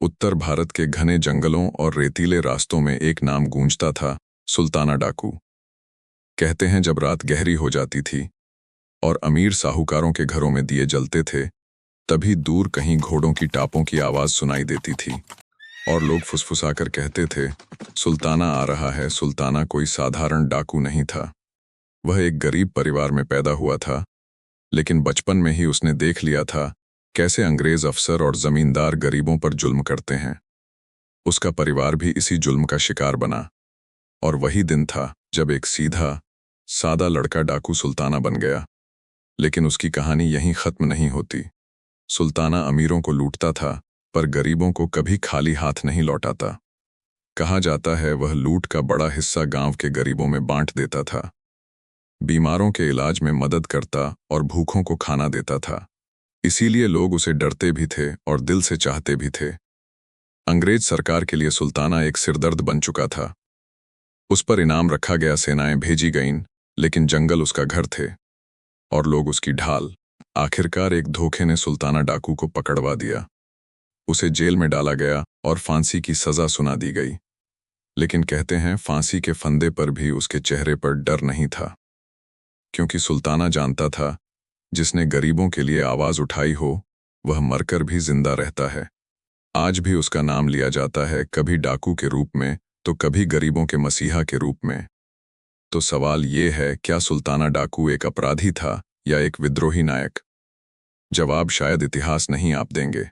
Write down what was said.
उत्तर भारत के घने जंगलों और रेतीले रास्तों में एक नाम गूंजता था, सुल्ताना डाकू। कहते हैं जब रात गहरी हो जाती थी और अमीर साहूकारों के घरों में दिए जलते थे, तभी दूर कहीं घोड़ों की टापों की आवाज सुनाई देती थी और लोग फुसफुसाकर कहते थे, सुल्ताना आ रहा है। सुल्ताना कोई साधारण डाकू नहीं था। वह एक गरीब परिवार में पैदा हुआ था, लेकिन बचपन में ही उसने देख लिया था कैसे अंग्रेज अफसर और जमींदार गरीबों पर जुल्म करते हैं। उसका परिवार भी इसी जुल्म का शिकार बना, और वही दिन था जब एक सीधा सादा लड़का डाकू सुल्ताना बन गया। लेकिन उसकी कहानी यहीं खत्म नहीं होती। सुल्ताना अमीरों को लूटता था, पर गरीबों को कभी खाली हाथ नहीं लौटाता। कहा जाता है वह लूट का बड़ा हिस्सा गांव के गरीबों में बांट देता था, बीमारों के इलाज में मदद करता और भूखों को खाना देता था। इसीलिए लोग उसे डरते भी थे और दिल से चाहते भी थे। अंग्रेज सरकार के लिए सुल्ताना एक सिरदर्द बन चुका था। उस पर इनाम रखा गया, सेनाएं भेजी गईं, लेकिन जंगल उसका घर थे और लोग उसकी ढाल। आखिरकार एक धोखे ने सुल्ताना डाकू को पकड़वा दिया। उसे जेल में डाला गया और फांसी की सजा सुना दी गई। लेकिन कहते हैं फांसी के फंदे पर भी उसके चेहरे पर डर नहीं था, क्योंकि सुल्ताना जानता था जिसने गरीबों के लिए आवाज उठाई हो, वह मरकर भी जिंदा रहता है। आज भी उसका नाम लिया जाता है, कभी डाकू के रूप में तो कभी गरीबों के मसीहा के रूप में। तो सवाल ये है, क्या सुल्ताना डाकू एक अपराधी था या एक विद्रोही नायक? जवाब शायद इतिहास नहीं आप देंगे,